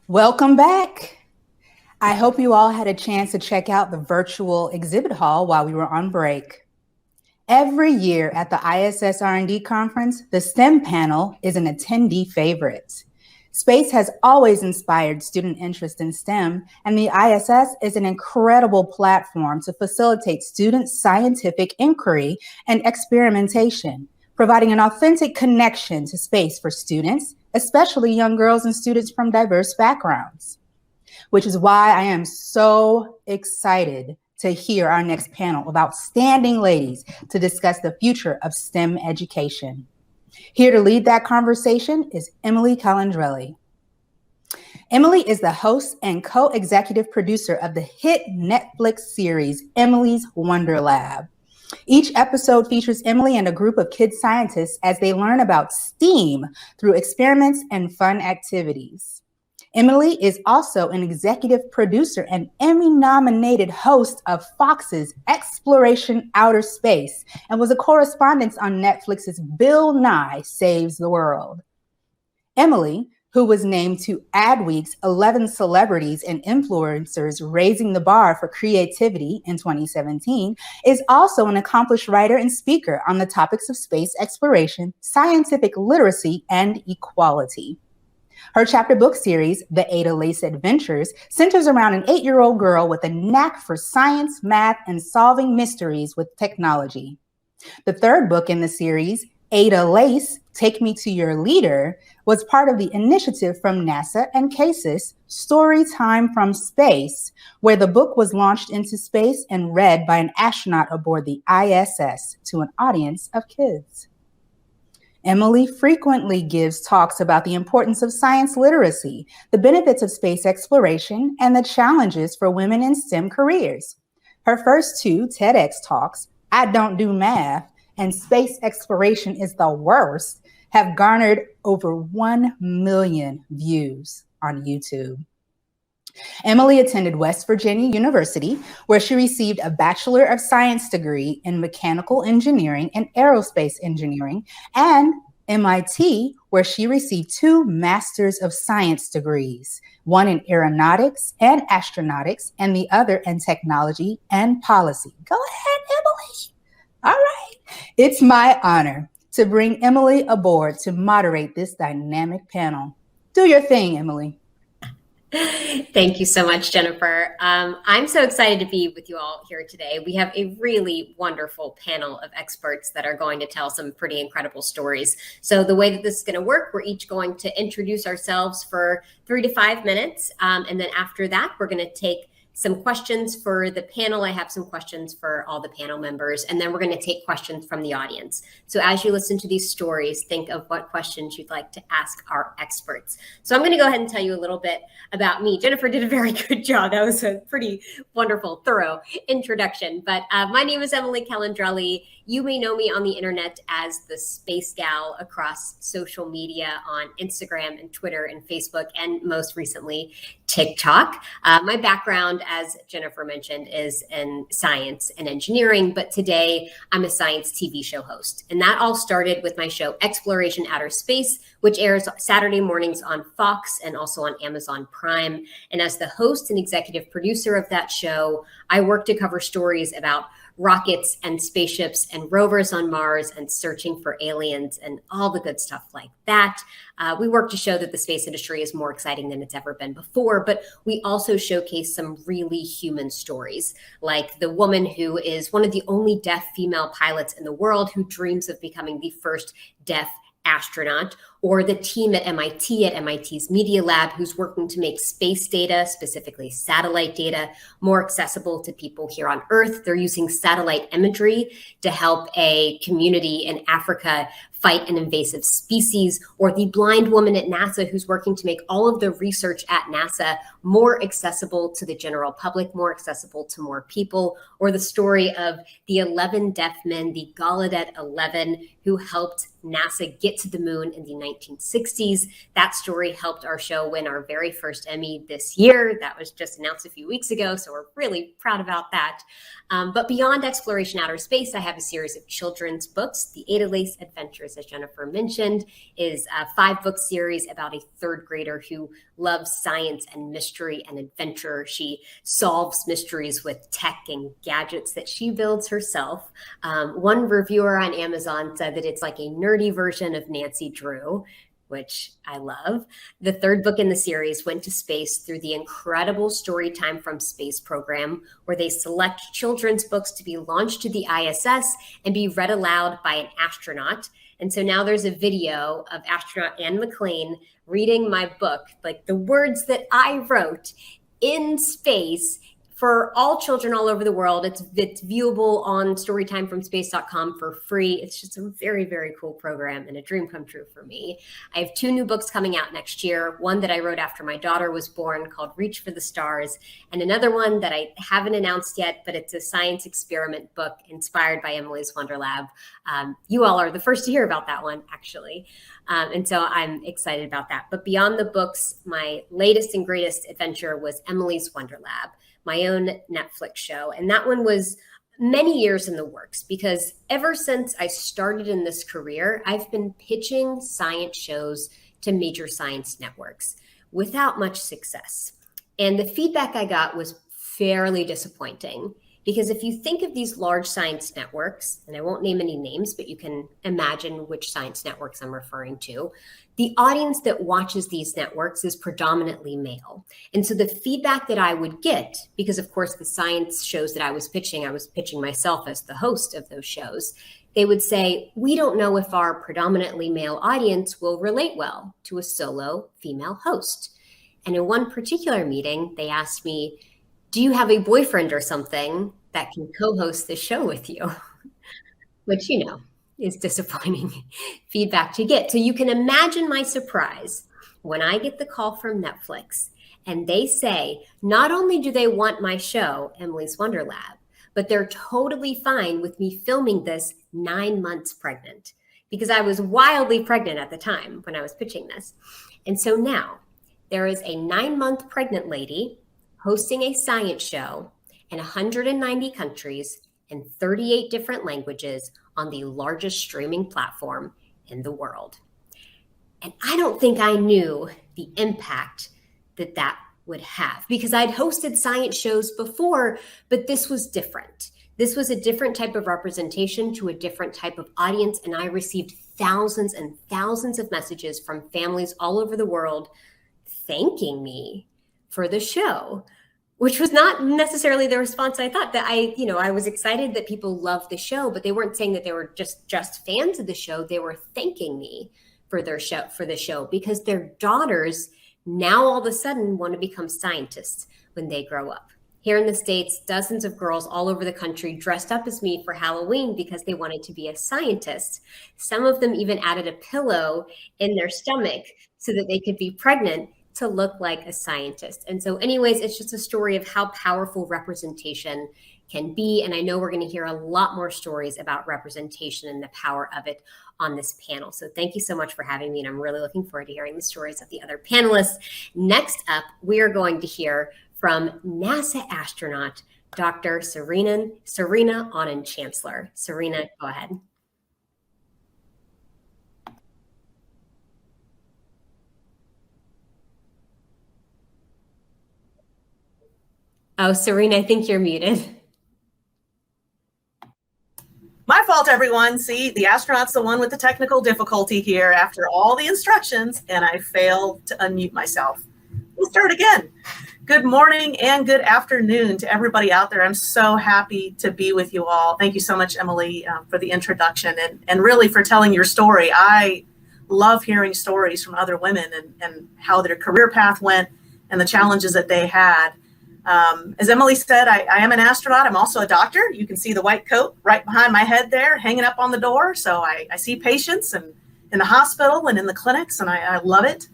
Welcome back. I hope you all had a chance to check out the virtual exhibit hall while we were on break. Every year at the ISS R&D conference, the STEM panel is an attendee favorite. Space has always inspired student interest in STEM, and the ISS is an incredible platform to facilitate student scientific inquiry and experimentation, providing an authentic connection to space for students, especially young girls and students from diverse backgrounds. Which is why I am so excited to hear our next panel of outstanding ladies to discuss the future of STEM education. Here to lead that conversation is Emily Calandrelli. Emily is the host and co-executive producer of the hit Netflix series, Emily's Wonder Lab. Each episode features Emily and a group of kid scientists as they learn about STEAM through experiments and fun activities. Emily is also an executive producer and Emmy-nominated host of Fox's Exploration Outer Space and was a correspondent on Netflix's Bill Nye Saves the World. Emily, who was named to Adweek's 11 Celebrities and Influencers Raising the Bar for Creativity in 2017, is also an accomplished writer and speaker on the topics of space exploration, scientific literacy, and equality. Her chapter book series, The Ada Lace Adventures, centers around an 8-year-old girl with a knack for science, math, and solving mysteries with technology. The third book in the series, Ada Lace, Take Me to Your Leader, was part of the initiative from NASA and CASIS, Story Time from Space, where the book was launched into space and read by an astronaut aboard the ISS to an audience of kids. Emily frequently gives talks about the importance of science literacy, the benefits of space exploration, and the challenges for women in STEM careers. Her first two TEDx talks, I Don't Do Math and Space Exploration is the Worst, have garnered over 1 million views on YouTube. Emily attended West Virginia University, where she received a Bachelor of Science degree in Mechanical Engineering and Aerospace Engineering, and MIT, where she received 2 Masters of Science degrees, one in Aeronautics and Astronautics, and the other in Technology and Policy. Go ahead, Emily. All right. It's my honor to bring Emily aboard to moderate this dynamic panel. Do your thing, Emily. Thank you so much, Jennifer. I'm so excited to be with you all here today. We have a really wonderful panel of experts that are going to tell some pretty incredible stories. So the way that this is going to work, we're each going to introduce ourselves for 3 to 5 minutes. And then after that, we're going to take some questions for the panel. I have some questions for all the panel members, and then we're going to take questions from the audience. So as you listen to these stories, think of what questions you'd like to ask our experts. So I'm going to go ahead and tell you a little bit about me. Jennifer did a very good job. That was a pretty wonderful, thorough introduction. But my name is Emily Calandrelli. You may know me on the internet as the Space Gal across social media on Instagram and Twitter and Facebook, and most recently, TikTok. My background, as Jennifer mentioned, is in science and engineering, but today I'm a science TV show host. And that all started with my show Exploration Outer Space, which airs Saturday mornings on Fox and also on Amazon Prime. And as the host and executive producer of that show, I work to cover stories about rockets and spaceships and rovers on Mars and searching for aliens and all the good stuff like that. We work to show that the space industry is more exciting than it's ever been before, but we also showcase some really human stories, like the woman who is one of the only deaf female pilots in the world who dreams of becoming the first deaf astronaut, or the team at MIT's Media Lab, who's working to make space data, specifically satellite data, more accessible to people here on Earth. They're using satellite imagery to help a community in Africa fight an invasive species, or the blind woman at NASA who's working to make all of the research at NASA more accessible to the general public, more accessible to more people, or the story of the 11 deaf men, the Gallaudet 11, who helped NASA get to the moon in the 1960s. That story helped our show win our very first Emmy this year. That was just announced a few weeks ago, so we're really proud about that. But beyond exploration outer space, I have a series of children's books. The Ada Lace Adventures, as Jennifer mentioned, is a 5-book series about a 3rd grader who loves science and mystery and adventure. She solves mysteries with tech and gadgets that she builds herself. One reviewer on Amazon said that it's like a nerdy version of Nancy Drew, which I love. The 3rd book in the series went to space through the incredible Storytime from Space program, where they select children's books to be launched to the ISS and be read aloud by an astronaut. And so now there's a video of astronaut Anne McClain reading my book, like the words that I wrote in space, for all children all over the world. It's viewable on storytimefromspace.com for free. It's just a very, very cool program and a dream come true for me. I have 2 new books coming out next year. One that I wrote after my daughter was born called Reach for the Stars, and another one that I haven't announced yet, but it's a science experiment book inspired by Emily's Wonder Lab. You all are the first to hear about that one, actually. And so I'm excited about that. But beyond the books, my latest and greatest adventure was Emily's Wonder Lab, my own Netflix show. And that one was many years in the works, because ever since I started in this career, I've been pitching science shows to major science networks without much success. And the feedback I got was fairly disappointing, because if you think of these large science networks, and I won't name any names, but you can imagine which science networks I'm referring to, the audience that watches these networks is predominantly male. And so the feedback that I would get, because of course the science shows that I was pitching myself as the host of those shows, they would say, we don't know if our predominantly male audience will relate well to a solo female host. And in one particular meeting, they asked me, do you have a boyfriend or something that can co-host the show with you? Which, is disappointing feedback to get. So you can imagine my surprise when I get the call from Netflix and they say, not only do they want my show, Emily's Wonder Lab, but they're totally fine with me filming this 9 months pregnant, because I was wildly pregnant at the time when I was pitching this. And so now there is a 9-month pregnant lady hosting a science show in 190 countries in 38 different languages on the largest streaming platform in the world. And I don't think I knew the impact that that would have, because I'd hosted science shows before, but this was different. This was a different type of representation to a different type of audience. And I received thousands and thousands of messages from families all over the world thanking me for the show, which was not necessarily the response I thought. That I was excited that people loved the show, but they weren't saying that they were just fans of the show. They were thanking me for the show because their daughters now all of a sudden want to become scientists when they grow up. Here in the States, dozens of girls all over the country dressed up as me for Halloween because they wanted to be a scientist. Some of them even added a pillow in their stomach so that they could be pregnant to look like a scientist. And so anyways, it's just a story of how powerful representation can be. And I know we're going to hear a lot more stories about representation and the power of it on this panel. So thank you so much for having me. And I'm really looking forward to hearing the stories of the other panelists. Next up, we are going to hear from NASA astronaut, Dr. Serena Auñón-Chancellor. Serena, go ahead. Oh, Serena, I think you're muted. My fault, everyone. See, the astronaut's the one with the technical difficulty here after all the instructions, and I failed to unmute myself. We'll start again. Good morning and good afternoon to everybody out there. I'm so happy to be with you all. Thank you so much, Emily, for the introduction and really for telling your story. I love hearing stories from other women and how their career path went and the challenges that they had. As Emily said, I am an astronaut. I'm also a doctor. You can see the white coat right behind my head there, hanging up on the door. So I see patients and in the hospital and in the clinics, and I love it.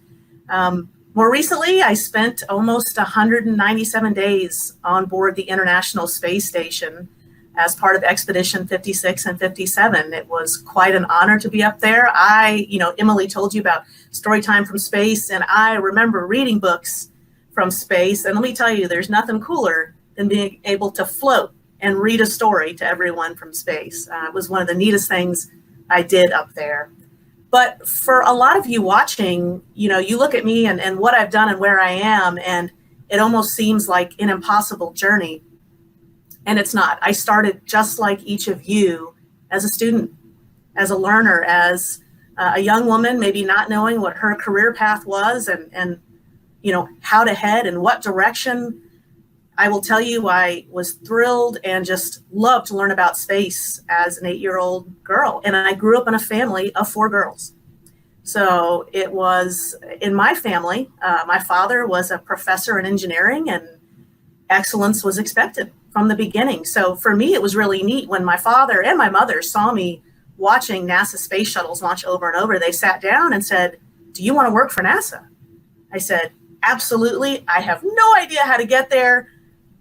One More recently, I spent almost 197 days on board the International Space Station as part of Expedition 56 and 57. It was quite an honor to be up there. Emily told you about Storytime from Space, and I remember reading books from space. And let me tell you, there's nothing cooler than being able to float and read a story to everyone from space. It was one of the neatest things I did up there. But for a lot of you watching, you look at me and what I've done and where I am, and it almost seems like an impossible journey. And it's not. I started just like each of you as a student, as a learner, as a young woman, maybe not knowing what her career path was and how to head and what direction. I will tell you, I was thrilled and just loved to learn about space as an 8-year-old girl. And I grew up in a family of 4 girls. So it was in my family, my father was a professor in engineering, and excellence was expected from the beginning. So for me, it was really neat when my father and my mother saw me watching NASA space shuttles launch over and over. They sat down and said, "Do you want to work for NASA?" I said, "Absolutely. I have no idea how to get there,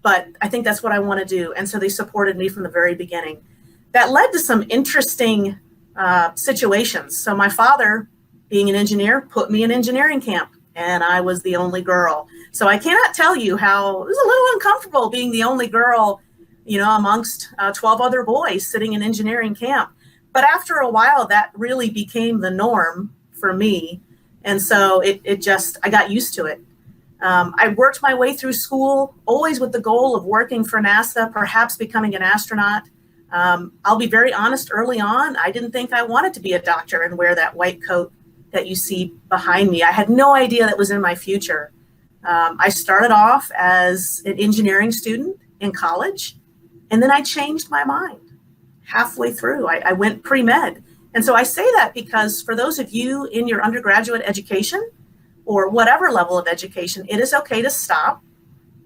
but I think that's what I want to do." And so they supported me from the very beginning. That led to some interesting situations. So my father, being an engineer, put me in engineering camp, and I was the only girl. So I cannot tell you how it was a little uncomfortable being the only girl, amongst 12 other boys sitting in engineering camp. But after a while, that really became the norm for me. And so I got used to it. I worked my way through school, always with the goal of working for NASA, perhaps becoming an astronaut. I'll be very honest, early on, I didn't think I wanted to be a doctor and wear that white coat that you see behind me. I had no idea that was in my future. I started off as an engineering student in college, and then I changed my mind halfway through. I went pre-med. And so I say that because for those of you in your undergraduate education or whatever level of education, it is okay to stop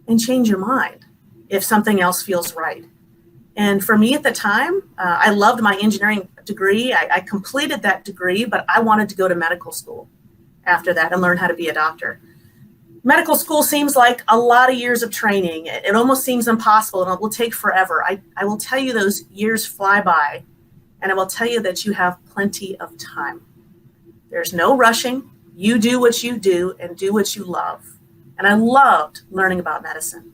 and change your mind if something else feels right. And for me at the time, I loved my engineering degree. I completed that degree, but I wanted to go to medical school after that and learn how to be a doctor. Medical school seems like a lot of years of training. It almost seems impossible, and it will take forever. I will tell you those years fly by, and I will tell you that you have plenty of time. There's no rushing. You do what you do and do what you love. And I loved learning about medicine.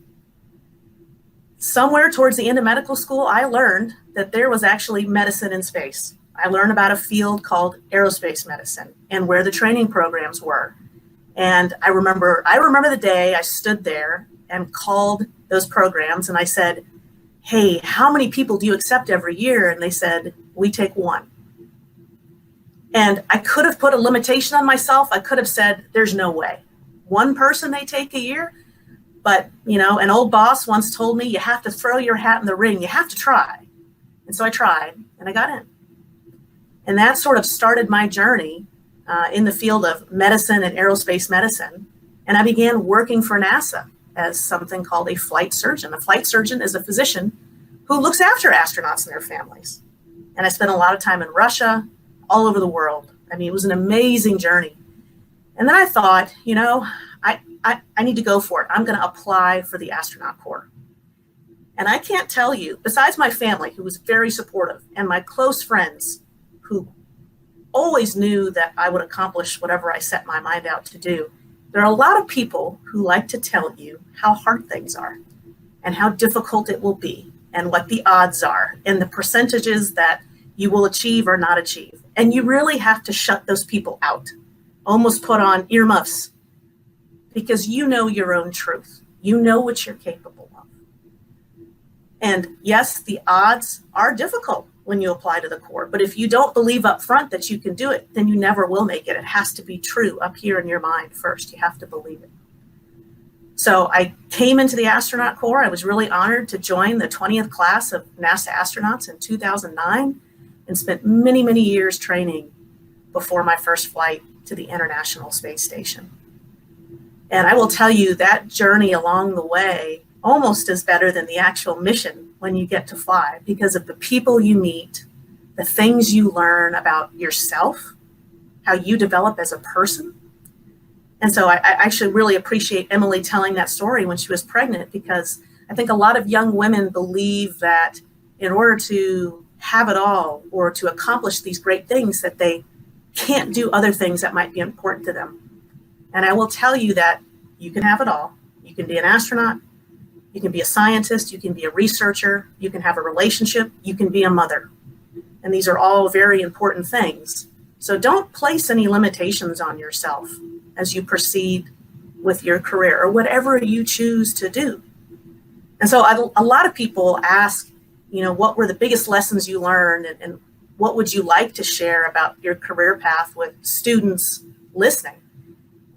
Somewhere towards the end of medical school, I learned that there was actually medicine in space. I learned about a field called aerospace medicine and where the training programs were. And I remember the day I stood there and called those programs and I said, "Hey, how many people do you accept every year?" And they said, "We take 1." And I could have put a limitation on myself. I could have said, "There's no way. 1 person they take a year." But, an old boss once told me, you have to throw your hat in the ring. You have to try. And so I tried and I got in. And that sort of started my journey in the field of medicine and aerospace medicine. And I began working for NASA as something called a flight surgeon. A flight surgeon is a physician who looks after astronauts and their families. And I spent a lot of time in Russia, all over the world. I mean, it was an amazing journey. And then I thought, I need to go for it. I'm going to apply for the astronaut corps. And I can't tell you, besides my family, who was very supportive, and my close friends who always knew that I would accomplish whatever I set my mind out to do, there are a lot of people who like to tell you how hard things are and how difficult it will be and what the odds are and the percentages that you will achieve or not achieve. And you really have to shut those people out, almost put on earmuffs, because you know your own truth. You know what you're capable of. And yes, the odds are difficult when you apply to the Corps, but if you don't believe up front that you can do it, then you never will make it. It has to be true up here in your mind first. You have to believe it. So I came into the astronaut corps. I was really honored to join the 20th class of NASA astronauts in 2009 and spent many, many years training before my first flight to the International Space Station. And I will tell you that journey along the way almost is better than the actual mission when you get to fly, because of the people you meet, the things you learn about yourself, how you develop as a person. And so I actually really appreciate Emily telling that story when she was pregnant, because I think a lot of young women believe that in order to have it all or to accomplish these great things, that they can't do other things that might be important to them. And I will tell you that you can have it all. You can be an astronaut, you can be a scientist, you can be a researcher, you can have a relationship, you can be a mother. And these are all very important things. So don't place any limitations on yourself as you proceed with your career or whatever you choose to do. And so a lot of people ask, what were the biggest lessons you learned, and what would you like to share about your career path with students listening?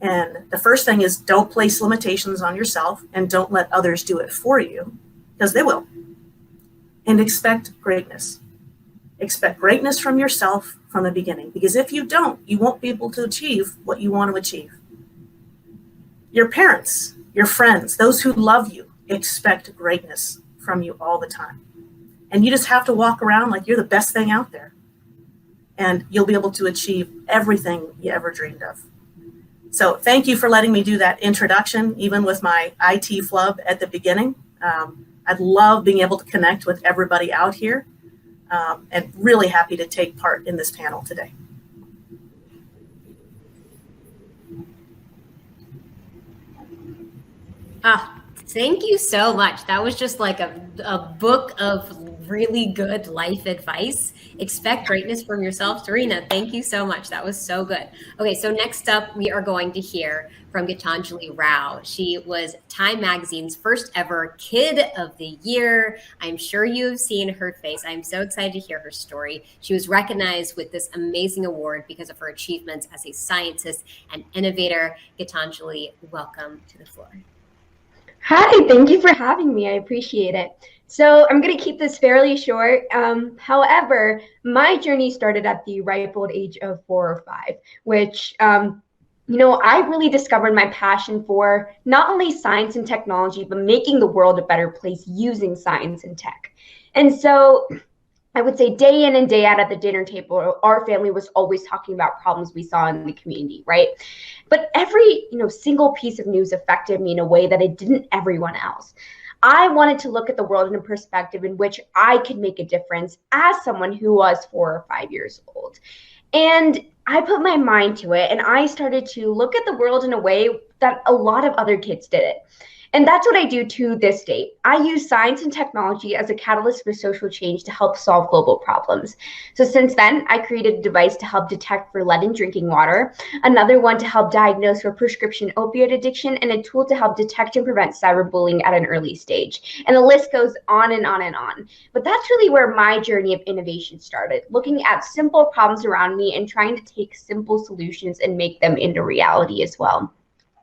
And the first thing is, don't place limitations on yourself and don't let others do it for you, because they will. And expect greatness. Expect greatness from yourself from the beginning, because if you don't, you won't be able to achieve what you want to achieve. Your parents, your friends, those who love you, expect greatness from you all the time. And you just have to walk around like you're the best thing out there. And you'll be able to achieve everything you ever dreamed of. So thank you for letting me do that introduction, even with my IT flub at the beginning. I'd love being able to connect with everybody out here, and really happy to take part in this panel today. Thank you so much. That was just like a book of really good life advice. Expect greatness from yourself. Serena, thank you so much. That was so good. Okay, so next up, we are going to hear from Gitanjali Rao. She was Time Magazine's first ever Kid of the Year. I'm sure you've seen her face. I'm so excited to hear her story. She was recognized with this amazing award because of her achievements as a scientist and innovator. Gitanjali, welcome to the floor. Hi, thank you for having me. I appreciate it. So I'm going to keep this fairly short. However, my journey started at the ripe old age of 4 or 5, which, I really discovered my passion for not only science and technology, but making the world a better place using science and tech. And so I would say day in and day out at the dinner table, our family was always talking about problems we saw in the community, right? But every, single piece of news affected me in a way that it didn't everyone else. I wanted to look at the world in a perspective in which I could make a difference as someone who was 4 or 5 years old. And I put my mind to it, and I started to look at the world in a way that a lot of other kids did it. And that's what I do to this date. I use science and technology as a catalyst for social change to help solve global problems. So since then, I created a device to help detect for lead in drinking water, another one to help diagnose for prescription opioid addiction, and a tool to help detect and prevent cyberbullying at an early stage. And the list goes on and on and on. But that's really where my journey of innovation started, looking at simple problems around me and trying to take simple solutions and make them into reality as well.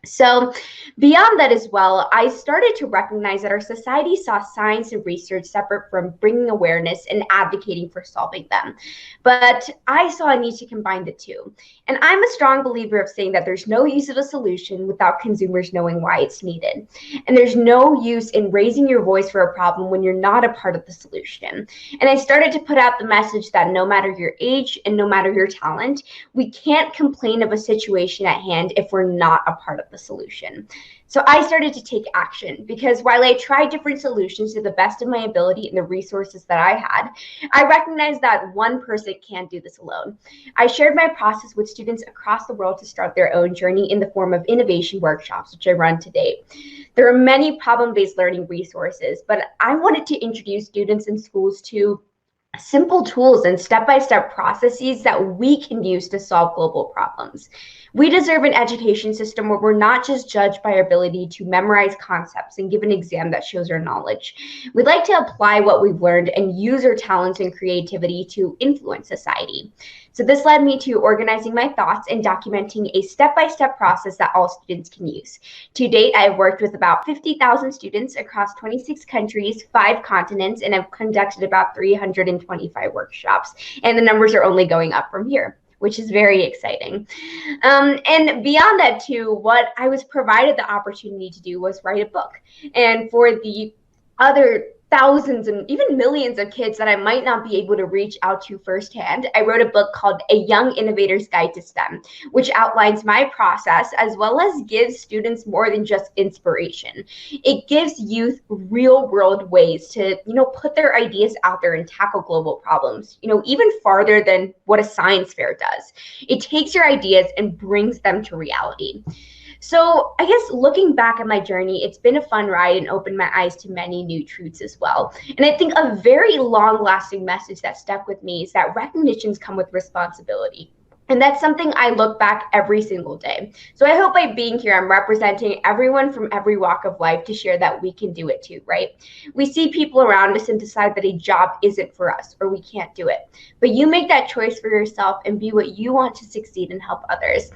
So beyond that as well, I started to recognize that our society saw science and research separate from bringing awareness and advocating for solving them. But I saw a need to combine the two. And I'm a strong believer of saying that there's no use of a solution without consumers knowing why it's needed. And there's no use in raising your voice for a problem when you're not a part of the solution. And I started to put out the message that no matter your age and no matter your talent, we can't complain of a situation at hand if we're not a part of the solution. So I started to take action, because while I tried different solutions to the best of my ability and the resources that I had, I recognized that one person can't do this alone. I shared my process with students across the world to start their own journey in the form of innovation workshops, which I run to date. There are many problem-based learning resources, but I wanted to introduce students in schools to simple tools and step-by-step processes that we can use to solve global problems. We deserve an education system where we're not just judged by our ability to memorize concepts and give an exam that shows our knowledge. We'd like to apply what we've learned and use our talents and creativity to influence society. So this led me to organizing my thoughts and documenting a step-by-step process that all students can use. To date, I have worked with about 50,000 students across 26 countries, 5 continents, and have conducted about 325 workshops. And the numbers are only going up from here, which is very exciting. And beyond that too, what I was provided the opportunity to do was write a book. And for the other thousands and even millions of kids that I might not be able to reach out to firsthand, I wrote a book called A Young Innovator's Guide to STEM, which outlines my process as well as gives students more than just inspiration. It gives youth real world ways to, put their ideas out there and tackle global problems, even farther than what a science fair does. It takes your ideas and brings them to reality. So I guess looking back at my journey, it's been a fun ride and opened my eyes to many new truths as well. And I think a very long lasting message that stuck with me is that recognitions come with responsibility. And that's something I look back every single day. So I hope by being here, I'm representing everyone from every walk of life to share that we can do it too, right? We see people around us and decide that a job isn't for us or we can't do it. But you make that choice for yourself and be what you want to succeed and help others.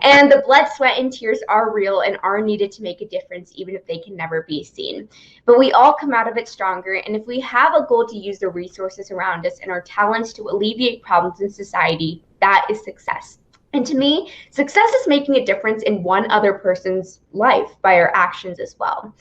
And the blood, sweat, and tears are real and are needed to make a difference, even if they can never be seen. But we all come out of it stronger. And if we have a goal to use the resources around us and our talents to alleviate problems in society, that is success. And to me, success is making a difference in one other person's life by our actions as well.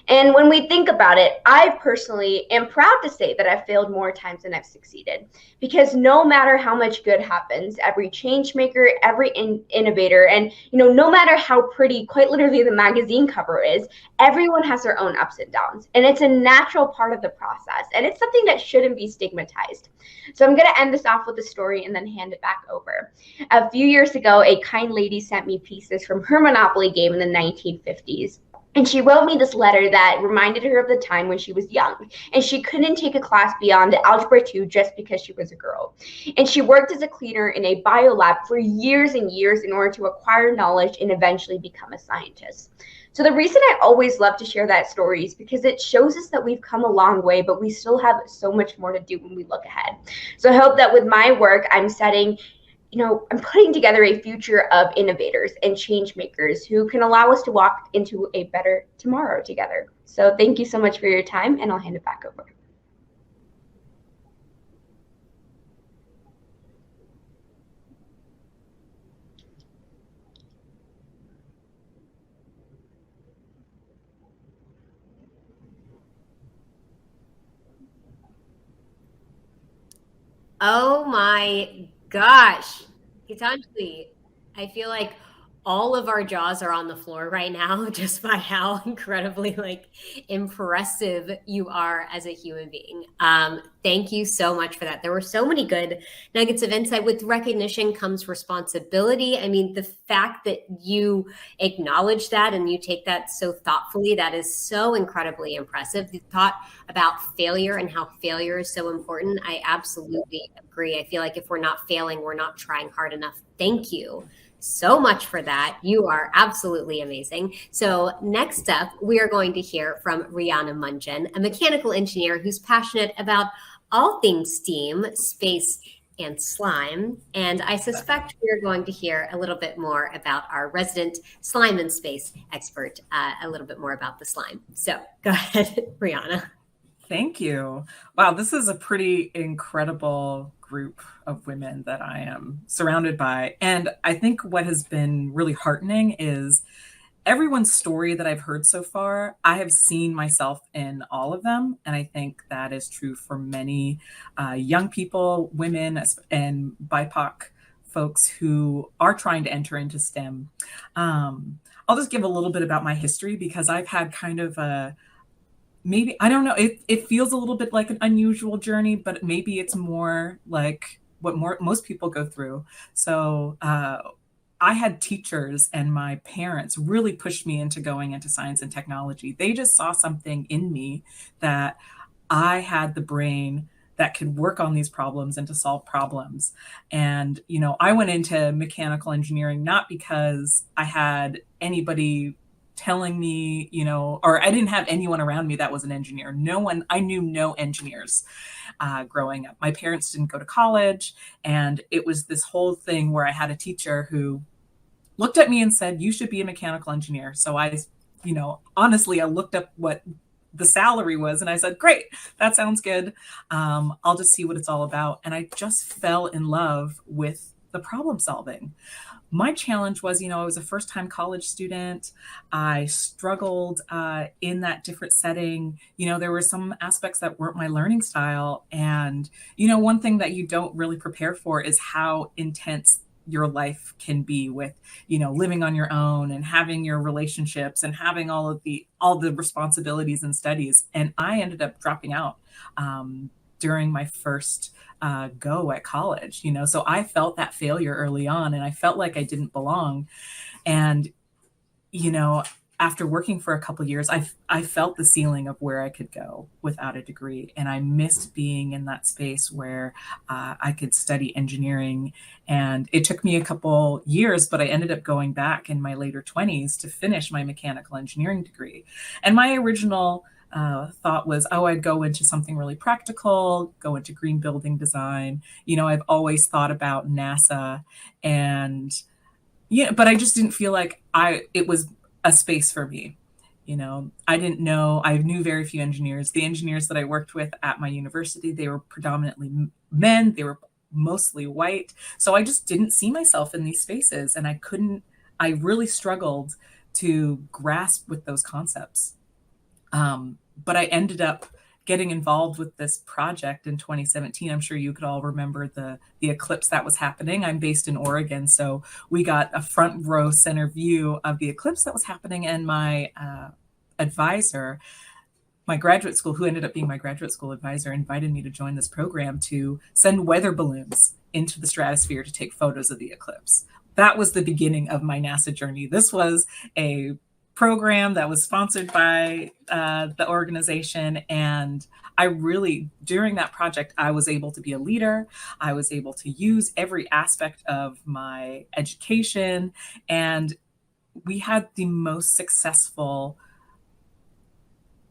And when we think about it, I personally am proud to say that I've failed more times than I've succeeded. Because no matter how much good happens, every change maker, every innovator, and no matter how pretty, quite literally the magazine cover is, everyone has their own ups and downs. And it's a natural part of the process. And it's something that shouldn't be stigmatized. So I'm going to end this off with a story and then hand it back over. A few years ago, a kind lady sent me pieces from her Monopoly game in the 1950s. And she wrote me this letter that reminded her of the time when she was young and she couldn't take a class beyond Algebra 2 just because she was a girl. And she worked as a cleaner in a biolab for years and years in order to acquire knowledge and eventually become a scientist. So the reason I always love to share that story is because it shows us that we've come a long way, but we still have so much more to do when we look ahead. So I hope that with my work, I'm putting together a future of innovators and change makers who can allow us to walk into a better tomorrow together. So thank you so much for your time, and I'll hand it back over. Oh my gosh, Gitanjali, I feel like all of our jaws are on the floor right now just by how incredibly impressive you are as a human being. Thank you so much for that. There were so many good nuggets of insight. With recognition comes responsibility. I mean, the fact that you acknowledge that and you take that so thoughtfully, that is so incredibly impressive. The thought about failure and how failure is so important, I absolutely agree. I feel like if we're not failing, we're not trying hard enough. Thank you so much for that. You are absolutely amazing. So next up, we are going to hear from Rihanna Munjan, a mechanical engineer who's passionate about all things STEAM, space, and slime. And I suspect we're going to hear a little bit more about our resident slime and space expert, a little bit more about the slime. So go ahead, Rihanna. Thank you. Wow, this is a pretty incredible group of women that I am surrounded by. And I think what has been really heartening is everyone's story that I've heard so far, I have seen myself in all of them. And I think that is true for many young people, women, and BIPOC folks who are trying to enter into STEM. I'll just give a little bit about my history because I've had kind of maybe, I don't know, it feels a little bit like an unusual journey, but maybe it's more like what most people go through. So I had teachers and my parents really pushed me into going into science and technology. They just saw something in me that I had the brain that could work on these problems and to solve problems. And, I went into mechanical engineering not because I had anybody telling me, or I didn't have anyone around me that was an engineer. I knew no engineers growing up. My parents didn't go to college. And it was this whole thing where I had a teacher who looked at me and said, you should be a mechanical engineer. So I, honestly, I looked up what the salary was and I said, great, that sounds good. I'll just see what it's all about. And I just fell in love with the problem solving. my challenge was, I was a first-time college student. I struggled in that different setting. There were some aspects that weren't my learning style. And, one thing that you don't really prepare for is how intense your life can be with, living on your own and having your relationships and having all the responsibilities and studies. And I ended up dropping out during my first go at college, so I felt that failure early on, and I felt like I didn't belong. And, after working for a couple of years, I felt the ceiling of where I could go without a degree. And I missed being in that space where I could study engineering. And it took me a couple years, but I ended up going back in my later 20s to finish my mechanical engineering degree. And my original thought was, I'd go into something really practical, go into green building design. I've always thought about NASA, and but I just didn't feel like it was a space for me. I didn't know, I knew very few engineers. The engineers that I worked with at my university, they were predominantly men, they were mostly white. So I just didn't see myself in these spaces, and I really struggled to grasp with those concepts. But I ended up getting involved with this project in 2017. I'm sure you could all remember the eclipse that was happening. I'm based in Oregon, so we got a front row center view of the eclipse that was happening. And my advisor, my graduate school, who ended up being my graduate school advisor, invited me to join this program to send weather balloons into the stratosphere to take photos of the eclipse. That was the beginning of my NASA journey. This was a program that was sponsored by the organization. And during that project, I was able to be a leader. I was able to use every aspect of my education. And we had the most successful,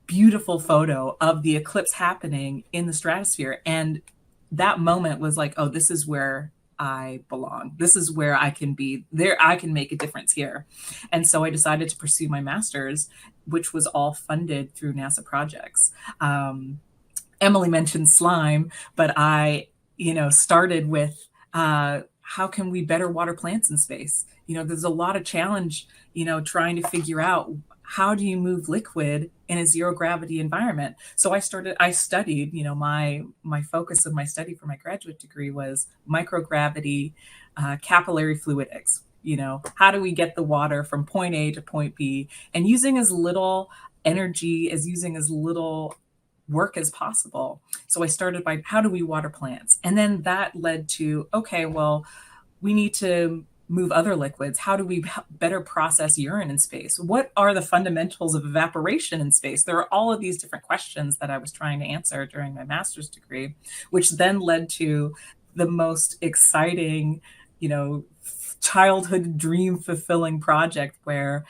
beautiful photo of the eclipse happening in the stratosphere. And that moment was like, oh, this is where I belong. This is where I can be there. I can make a difference here. And so I decided to pursue my master's, which was all funded through NASA projects. Emily mentioned slime, but I, started with how can we better water plants in space? There's a lot of challenge, trying to figure out, how do you move liquid in a zero gravity environment? So I studied, my focus of my study for my graduate degree was microgravity, capillary fluidics. How do we get the water from point A to point B, and using as little energy, using as little work as possible. So I started by, how do we water plants? And then that led to, okay, well, we need to move other liquids. How do we better process urine in space? What are the fundamentals of evaporation in space? There are all of these different questions that I was trying to answer during my master's degree, which then led to the most exciting, childhood dream fulfilling project where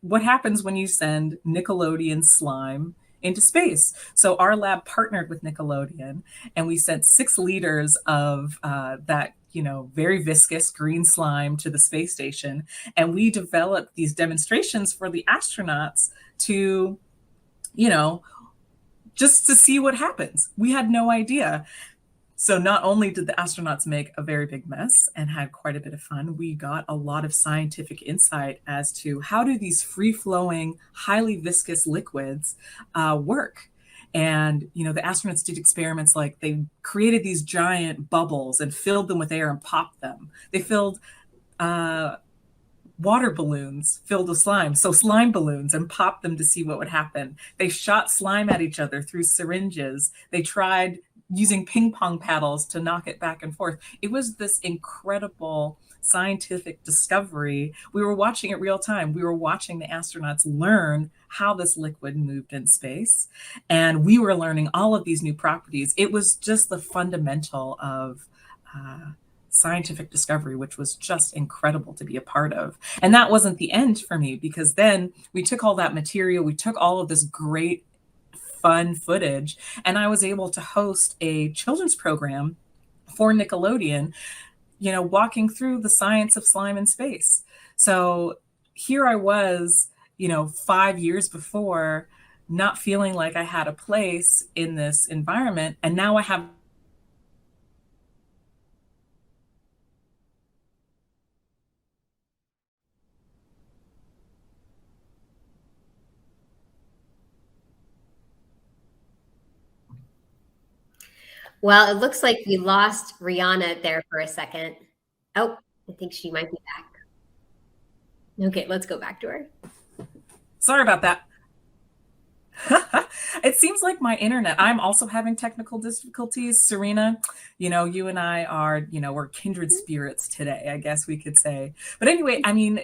what happens when you send Nickelodeon slime into space? So our lab partnered with Nickelodeon, and we sent 6 liters of that very viscous green slime to the space station. And we developed these demonstrations for the astronauts to, just to see what happens. We had no idea. So not only did the astronauts make a very big mess and had quite a bit of fun, we got a lot of scientific insight as to how do these free-flowing, highly viscous liquids work. And, the astronauts did experiments like they created these giant bubbles and filled them with air and popped them. They filled water balloons filled with slime, so slime balloons, and popped them to see what would happen. They shot slime at each other through syringes. They tried using ping pong paddles to knock it back and forth. It was this incredible scientific discovery. We were watching it real time. We were watching the astronauts learn how this liquid moved in space. And we were learning all of these new properties. It was just the fundamental of scientific discovery, which was just incredible to be a part of. And that wasn't the end for me, because then we took all that material, we took all of this great fun footage, and I was able to host a children's program for Nickelodeon, walking through the science of slime in space. So here I was, 5 years before, not feeling like I had a place in this environment. And now I have Well, it looks like we lost Rihanna there for a second. Oh, I think she might be back. Okay, let's go back to her. Sorry about that. It seems like my internet, I'm also having technical difficulties. Serena, you and I are, we're kindred spirits today, I guess we could say. But anyway, I mean,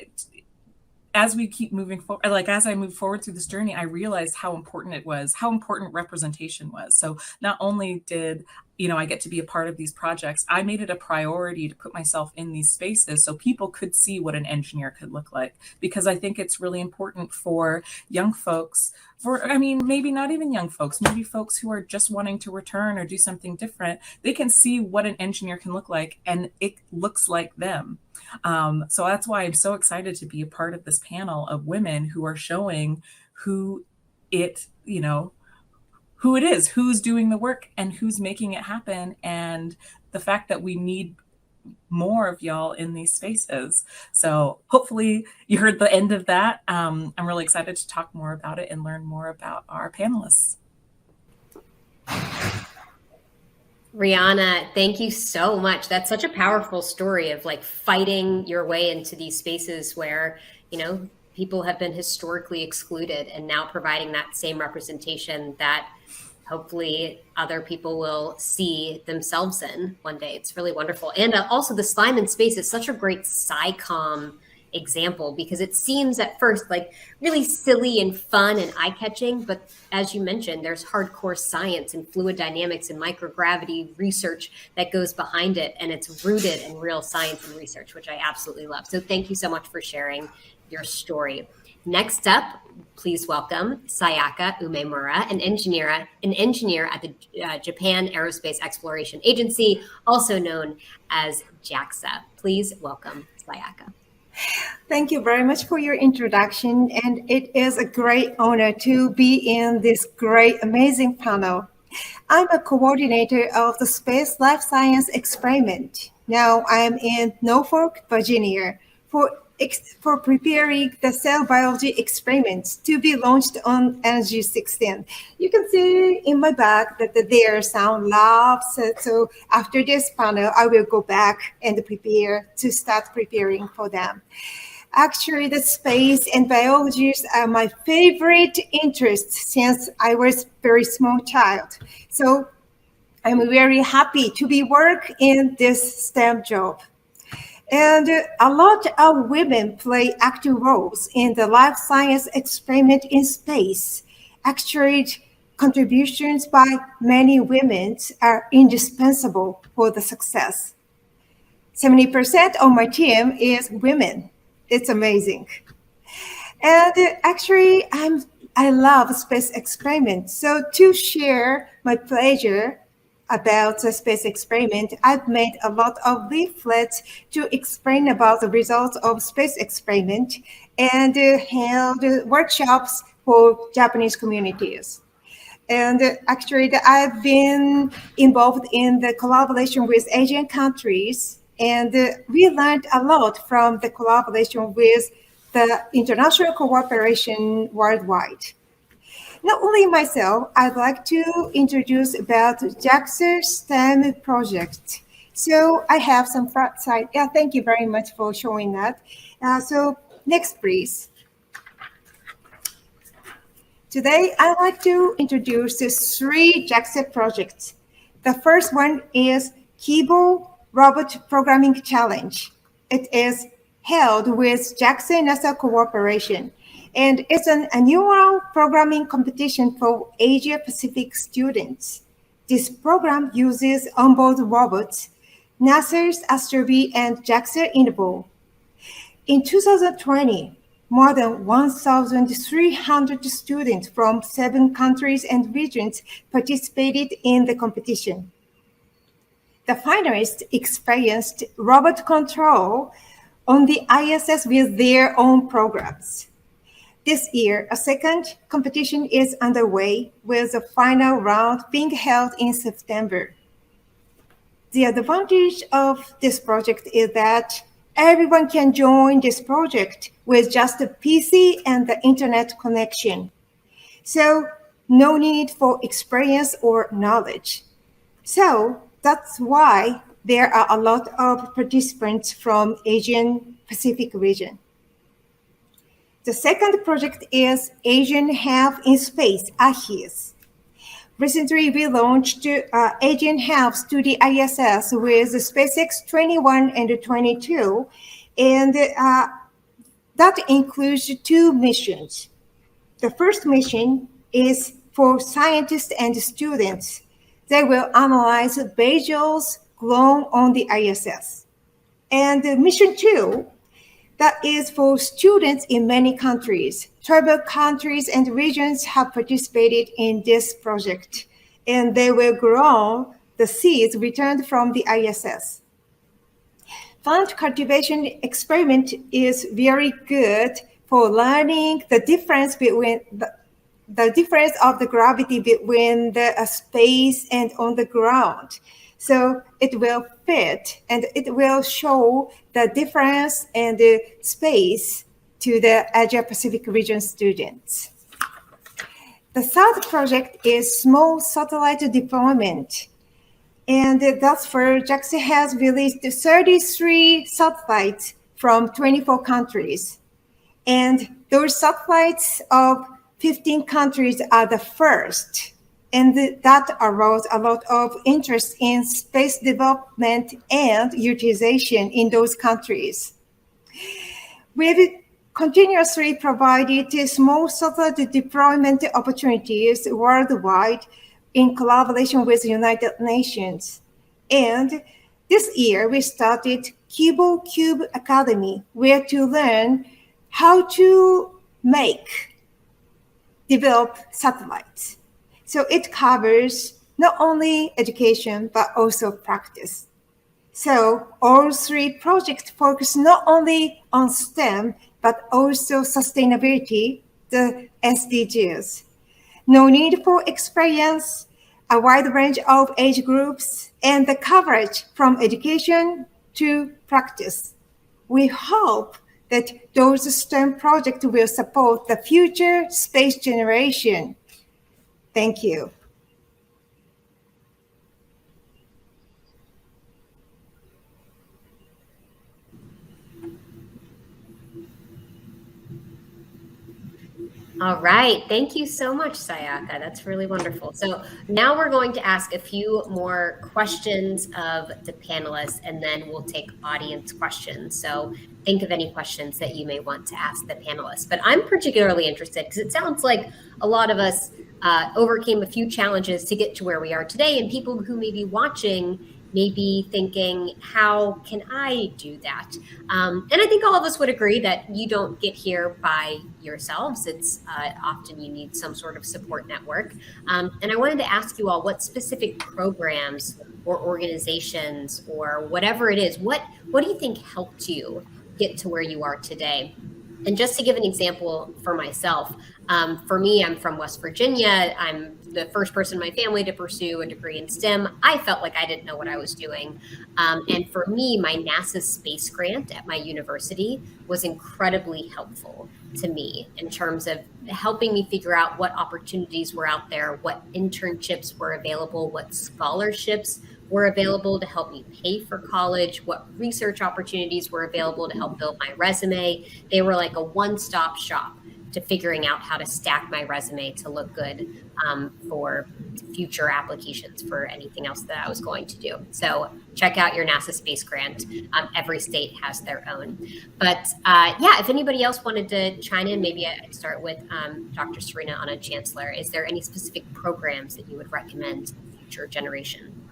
as we keep moving forward, like as I move forward through this journey, I realized how important it was, how important representation was. So not only did I get to be a part of these projects, I made it a priority to put myself in these spaces so people could see what an engineer could look like. Because I think it's really important for young folks, maybe not even young folks, maybe folks who are just wanting to return or do something different, they can see what an engineer can look like and it looks like them. So that's why I'm so excited to be a part of this panel of women who are showing who it is, who's doing the work and who's making it happen. And the fact that we need more of y'all in these spaces. So hopefully you heard the end of that. I'm really excited to talk more about it and learn more about our panelists. Rihanna, thank you so much. That's such a powerful story of like fighting your way into these spaces where, people have been historically excluded and now providing that same representation that hopefully other people will see themselves in one day. It's really wonderful. And also the Slime in Space is such a great SciComm example because it seems at first like really silly and fun and eye-catching, but as you mentioned, there's hardcore science and fluid dynamics and microgravity research that goes behind it, and it's rooted in real science and research, which I absolutely love. So thank you so much for sharing your story. Next up, please welcome Sayaka Umemura, an engineer at the Japan Aerospace Exploration Agency, also known as JAXA. Please welcome Sayaka. Thank you very much for your introduction, and it is a great honor to be in this great, amazing panel. I'm a coordinator of the Space Life Science Experiment. Now I'm in Norfolk, Virginia, for preparing the cell biology experiments to be launched on Energy 16. You can see in my back that there are some labs. So after this panel, I will go back and start preparing for them. Actually, the space and biology are my favorite interests since I was a very small child. So I'm very happy to be working in this STEM job. And a lot of women play active roles in the life science experiment in space. Actually, contributions by many women are indispensable for the success. 70% of my team is women. It's amazing. And actually, I love space experiments. So to share my pleasure about the space experiment, I've made a lot of leaflets to explain about the results of space experiment and held workshops for Japanese communities. And actually, I've been involved in the collaboration with Asian countries, and we learned a lot from the collaboration with the international cooperation worldwide. Not only myself, I'd like to introduce about JAXA STEM project. So I have some front side. Yeah, thank you very much for showing that. So next, please. Today, I'd like to introduce the 3 JAXA projects. The first one is Kibo Robot Programming Challenge. It is held with JAXA and NASA cooperation. And it's an annual programming competition for Asia Pacific students. This program uses onboard robots, NASA's Astrobee and JAXA Innovo. In 2020, more than 1,300 students from 7 countries and regions participated in the competition. The finalists experienced robot control on the ISS with their own programs. This year, a second competition is underway with the final round being held in September. The advantage of this project is that everyone can join this project with just a PC and the internet connection. So no need for experience or knowledge. So that's why there are a lot of participants from Asian Pacific region. The second project is Asian Health in Space, AHIS. Recently, we launched Asian Health to the ISS with SpaceX 21 and 22, and that includes 2 missions. The first mission is for scientists and students. They will analyze basals grown on the ISS. And mission 2, that is for students in many countries. 12 countries and regions have participated in this project, and they will grow the seeds returned from the ISS. Plant cultivation experiment is very good for learning the difference between the difference of the gravity between the space and on the ground. So it will fit and it will show the difference and the space to the Asia Pacific region students. The third project is small satellite deployment. And that's for JAXA has released 33 satellites from 24 countries. And those satellites of 15 countries are the first. And that aroused a lot of interest in space development and utilization in those countries. We've continuously provided small satellite deployment opportunities worldwide in collaboration with the United Nations. And this year, we started Kibo Cube Academy, where to learn how to develop satellites. So it covers not only education, but also practice. So all 3 projects focus not only on STEM, but also sustainability, the SDGs. No need for experience, a wide range of age groups, and the coverage from education to practice. We hope that those STEM projects will support the future space generation. Thank you. All right. Thank you so much, Sayaka. That's really wonderful. So now we're going to ask a few more questions of the panelists, and then we'll take audience questions. So think of any questions that you may want to ask the panelists. But I'm particularly interested because it sounds like a lot of us overcame a few challenges to get to where we are today, and people who may be watching may be thinking, how can I do that? And I think all of us would agree that you don't get here by yourselves. It's often you need some sort of support network. And I wanted to ask you all what specific programs or organizations or whatever it is, what do you think helped you get to where you are today? And just to give an example for myself, for me, I'm from West Virginia. I'm the first person in my family to pursue a degree in STEM. I felt like I didn't know what I was doing. And for me, my NASA space grant at my university was incredibly helpful to me in terms of helping me figure out what opportunities were out there, what internships were available, what scholarships were available to help me pay for college, what research opportunities were available to help build my resume. They were like a one-stop shop to figuring out how to stack my resume to look good for future applications for anything else that I was going to do. So check out your NASA space grant. Every state has their own. But yeah, if anybody else wanted to chime in, maybe I'd start with Dr. Serena Anand-Chancellor. Is there any specific programs that you would recommend to the future generation?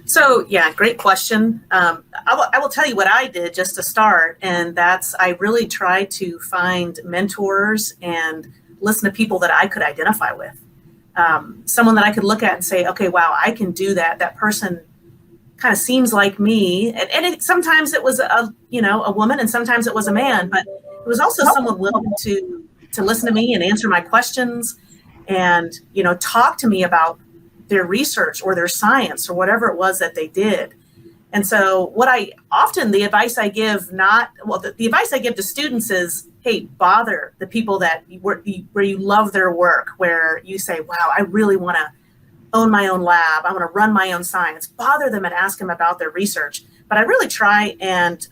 So yeah, great question. I will tell you what I did just to start, and that's I really tried to find mentors and listen to people that I could identify with. Someone that I could look at and say, okay, wow, I can do that. That person kind of seems like me. And sometimes it was a woman, and sometimes it was a man, but it was also someone willing to listen to me and answer my questions and, talk to me about their research or their science or whatever it was that they did. And so the advice I give the advice I give to students is, hey, bother the people where you love their work, where you say, wow, I really want own my own lab. I want to run my own science. Bother them and ask them about their research. But I really try and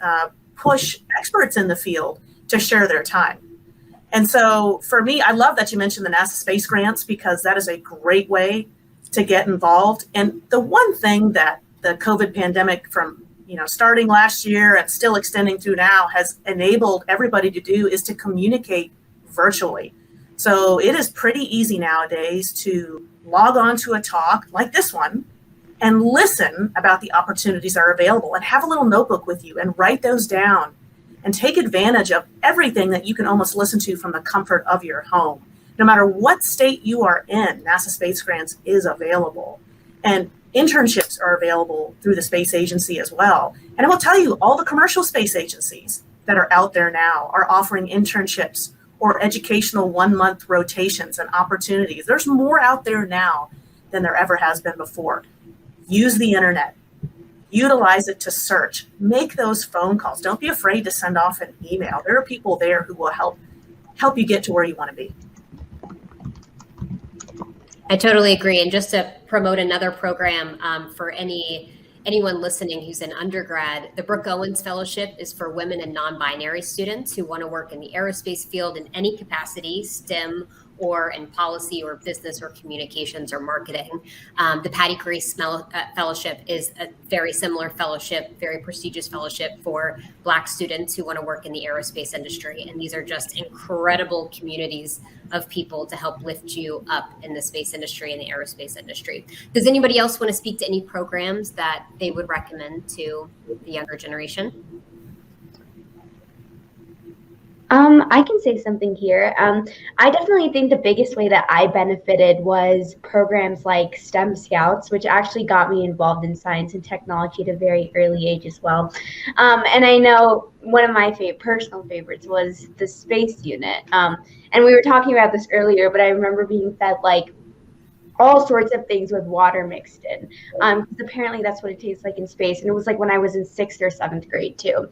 push experts in the field to share their time. And so for me, I love that you mentioned the NASA space grants, because that is a great way to get involved. And the one thing that the COVID pandemic, from starting last year and still extending through now, has enabled everybody to do is to communicate virtually. So it is pretty easy nowadays to log on to a talk like this one and listen about the opportunities that are available, and have a little notebook with you and write those down and take advantage of everything that you can almost listen to from the comfort of your home. No matter what state you are in, NASA Space Grants is available. And internships are available through the space agency as well. And I will tell you, all the commercial space agencies that are out there now are offering internships or educational 1-month rotations and opportunities. There's more out there now than there ever has been before. Use the internet. Utilize it to search. Make those phone calls. Don't be afraid to send off an email. There are people there who will help you get to where you want to be. I totally agree. And just to promote another program for anyone listening who's an undergrad, the Brooke Owens Fellowship is for women and non-binary students who want to work in the aerospace field in any capacity, STEM, or in policy or business or communications or marketing. The Patty Grace Fellowship is a very similar fellowship, very prestigious fellowship for Black students who want to work in the aerospace industry. And these are just incredible communities of people to help lift you up in the space industry and the aerospace industry. Does anybody else want to speak to any programs that they would recommend to the younger generation? I can say something here. I definitely think the biggest way that I benefited was programs like STEM Scouts, which actually got me involved in science and technology at a very early age as well. And I know one of my personal favorites was the space unit. And we were talking about this earlier, but I remember being fed like all sorts of things with water mixed in, because apparently that's what it tastes like in space. And it was like when I was in 6th or 7th grade too.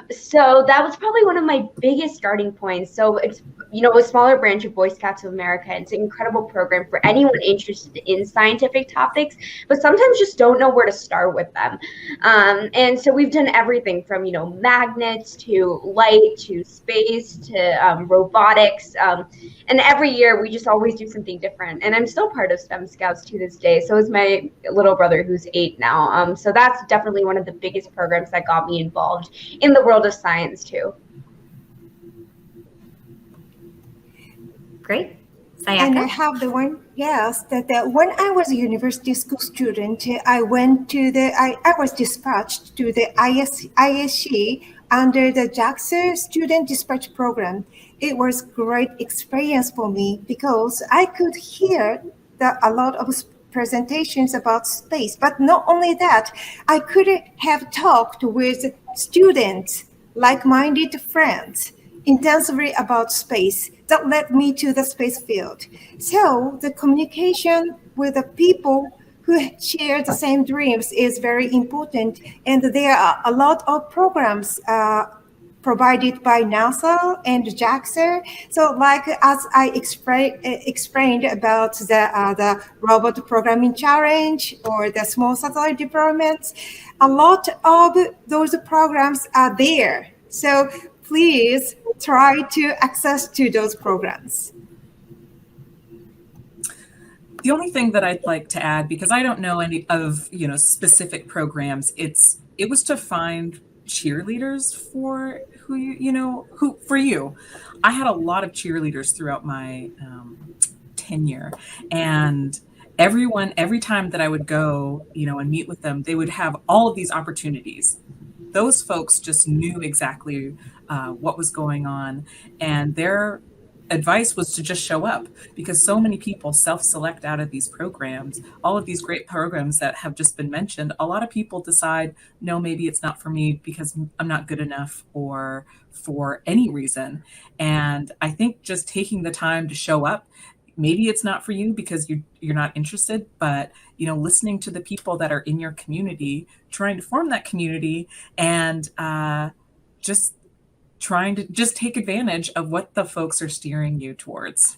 So that was probably one of my biggest starting points. So it's, a smaller branch of Boy Scouts of America. It's an incredible program for anyone interested in scientific topics, but sometimes just don't know where to start with them. And so we've done everything from, magnets to light to space to robotics. And every year we just always do something different. And I'm still part of STEM Scouts to this day. So is my little brother, who's 8 now. So that's definitely one of the biggest programs that got me involved in the world of science too. Great. And I Sayaka? have the one, yes, that when I was a university school student, I was dispatched to the ISC under the JAXA Student Dispatch Program. It was great experience for me because I could hear a lot of presentations about space. But not only that, I could have talked with students, like-minded friends, intensively about space. That led me to the space field. So the communication with the people who share the same dreams is very important. And there are a lot of programs provided by NASA and JAXA. So like as I explained about the robot programming challenge or the small satellite deployments, a lot of those programs are there. So please try to access to those programs. The only thing that I'd like to add, because I don't know any of specific programs, it was to find cheerleaders for who for you. I had a lot of cheerleaders throughout my tenure, and every time that I would go and meet with them, they would have all of these opportunities. Those folks just knew exactly what was going on, and their advice was to just show up, because so many people self-select out of these programs, all of these great programs that have just been mentioned. A lot of people decide, no, maybe it's not for me because I'm not good enough, or for any reason. And I think just taking the time to show up, maybe it's not for you because you're not interested, but listening to the people that are in your community, trying to form that community, and just trying to take advantage of what the folks are steering you towards.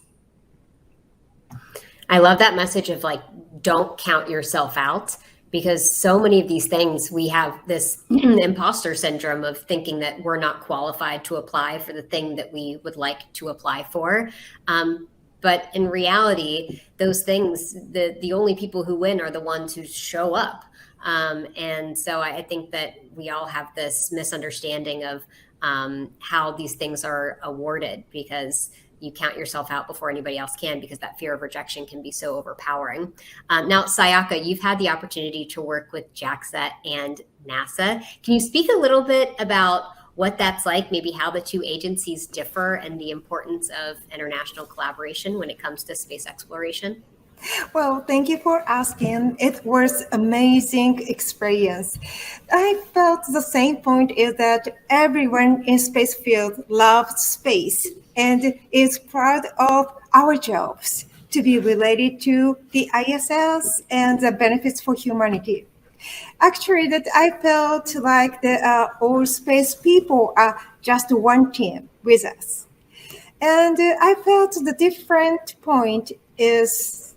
I love that message of like, don't count yourself out, because so many of these things, we have this imposter syndrome of thinking that we're not qualified to apply for the thing that we would like to apply for. But in reality, those things, the only people who win are the ones who show up. And so I think that we all have this misunderstanding of how these things are awarded, because you count yourself out before anybody else can, because that fear of rejection can be so overpowering. Now, Sayaka, you've had the opportunity to work with JAXA and NASA. Can you speak a little bit about what that's like, maybe how the two agencies differ, and the importance of international collaboration when it comes to space exploration? Well, thank you for asking. It was amazing experience. I felt the same point is that everyone in space field loves space and is proud of our jobs to be related to the ISS and the benefits for humanity. Actually, that I felt like all space people are just one team with us. And I felt the different point is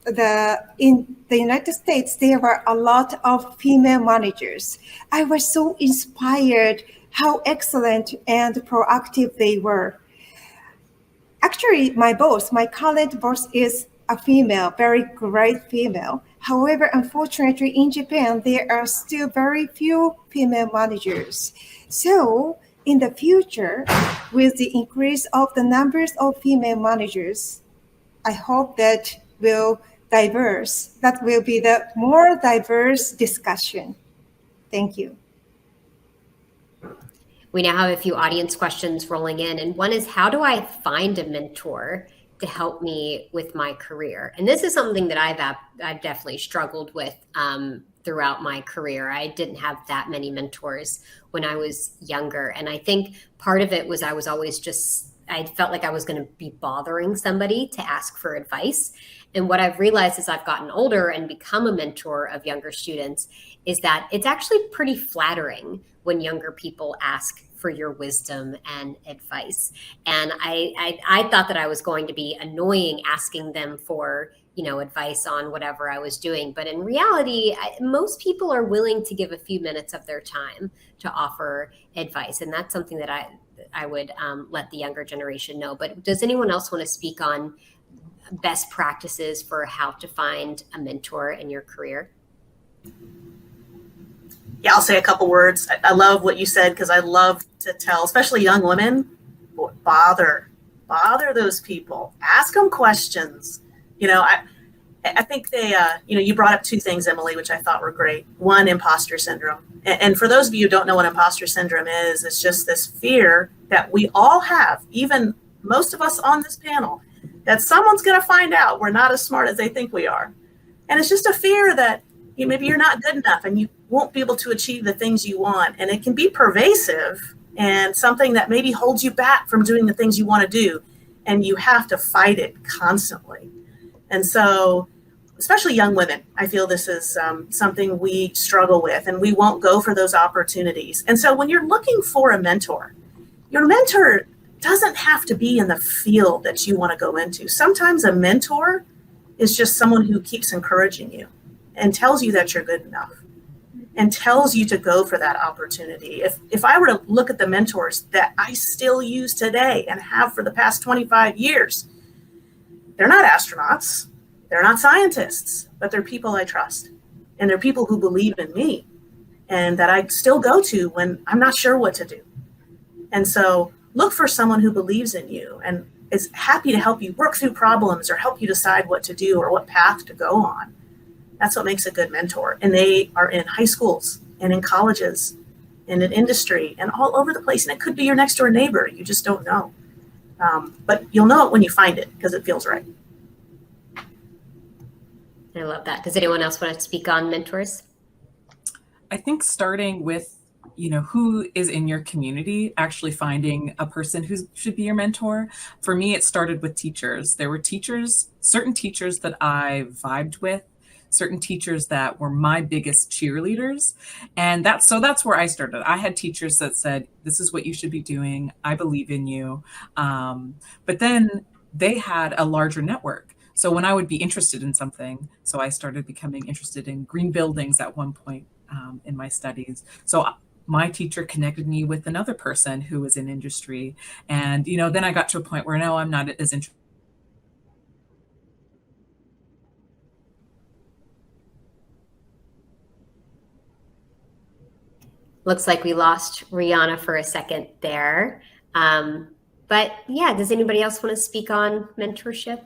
in the United States, there were a lot of female managers. I was so inspired how excellent and proactive they were. Actually, my current boss is a female, very great female. However, unfortunately, in Japan, there are still very few female managers. So in the future, with the increase of the numbers of female managers, I hope that will be the more diverse discussion. Thank you. We now have a few audience questions rolling in, and one is, how do I find a mentor to help me with my career? And this is something that I've definitely struggled with throughout my career. I didn't have that many mentors when I was younger, and I think part of it was I was always I felt like I was going to be bothering somebody to ask for advice. And what I've realized as I've gotten older and become a mentor of younger students is that it's actually pretty flattering when younger people ask for your wisdom and advice. And I thought that I was going to be annoying asking them for, advice on whatever I was doing. But in reality, most people are willing to give a few minutes of their time to offer advice. And that's something that I would let the younger generation know. But does anyone else want to speak on best practices for how to find a mentor in your career? Yeah, I'll say a couple words. I love what you said, because I love to tell, especially young women, bother those people. Ask them questions. I think they, you brought up two things, Emily, which I thought were great. One, imposter syndrome. And for those of you who don't know what imposter syndrome is, it's just this fear that we all have, even most of us on this panel, that someone's going to find out we're not as smart as they think we are. And it's just a fear that maybe you're not good enough and you won't be able to achieve the things you want. And it can be pervasive and something that maybe holds you back from doing the things you want to do. And you have to fight it constantly. And so, especially young women, I feel this is something we struggle with, and we won't go for those opportunities. And so when you're looking for a mentor, your mentor doesn't have to be in the field that you want to go into. Sometimes a mentor is just someone who keeps encouraging you and tells you that you're good enough and tells you to go for that opportunity. If I were to look at the mentors that I still use today and have for the past 25 years, they're not astronauts, they're not scientists, but they're people I trust. And they're people who believe in me and that I still go to when I'm not sure what to do. And so look for someone who believes in you and is happy to help you work through problems or help you decide what to do or what path to go on. That's what makes a good mentor. And they are in high schools and in colleges and in industry and all over the place. And it could be your next door neighbor. You just don't know. But you'll know it when you find it because it feels right. I love that. Does anyone else want to speak on mentors? I think starting with, who is in your community, actually finding a person who should be your mentor. For me, it started with teachers. There were certain teachers that I vibed with, certain teachers that were my biggest cheerleaders. And that's where I started. I had teachers that said, this is what you should be doing. I believe in you. But then they had a larger network. So when I would be interested in something, so I started becoming interested in green buildings at one point in my studies. So my teacher connected me with another person who was in industry. And, then I got to a point where, no, I'm not as interested. Looks like we lost Rihanna for a second there. But yeah, does anybody else want to speak on mentorship?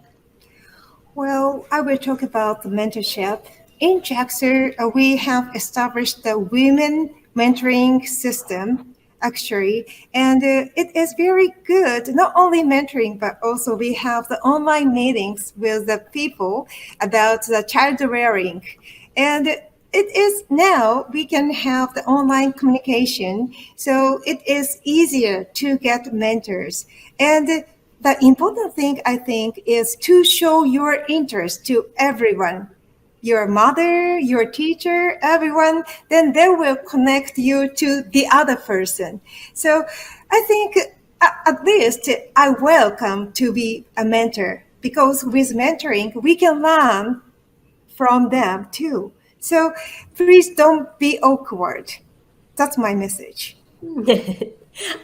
Well, I will talk about the mentorship. In JAXA, we have established the women mentoring system, actually, and it is very good, not only mentoring, but also we have the online meetings with the people about the child rearing. And it is now we can have the online communication, so it is easier to get mentors. And the important thing, I think, is to show your interest to everyone, your mother, your teacher, everyone, then they will connect you to the other person. So I think at least I welcome to be a mentor, because with mentoring, we can learn from them too. So please don't be awkward. That's my message.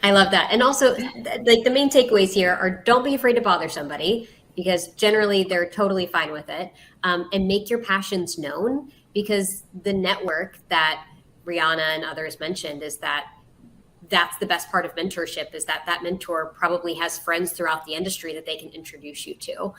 I love that. And also, like, the main takeaways here are, don't be afraid to bother somebody, because generally they're totally fine with it. And make your passions known, because the network that Rihanna and others mentioned is that's the best part of mentorship, is that mentor probably has friends throughout the industry that they can introduce you to.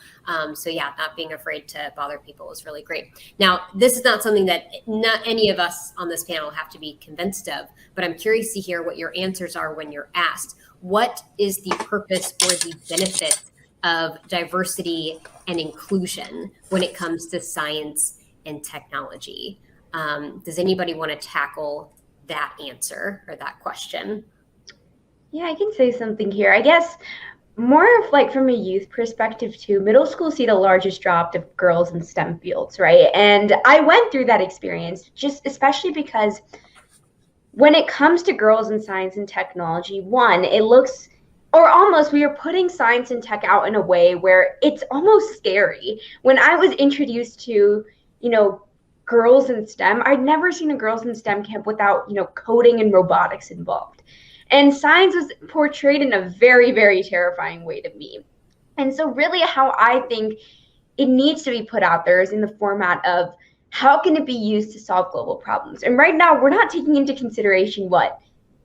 So yeah, not being afraid to bother people is really great. Now, this is not something that not any of us on this panel have to be convinced of, but I'm curious to hear what your answers are when you're asked. What is the purpose or the benefit of diversity and inclusion when it comes to science and technology? Does anybody want to tackle that answer or that question? Yeah, I can say something here. I guess more of like from a youth perspective too, middle school see the largest drop of girls in STEM fields, right? And I went through that experience just especially because when it comes to girls in science and technology, one, it looks, or almost, we are putting science and tech out in a way where it's almost scary. When I was introduced to, girls in STEM, I'd never seen a girls in STEM camp without, coding and robotics involved. And science was portrayed in a very, very terrifying way to me. And so really how I think it needs to be put out there is in the format of how can it be used to solve global problems? And right now we're not taking into consideration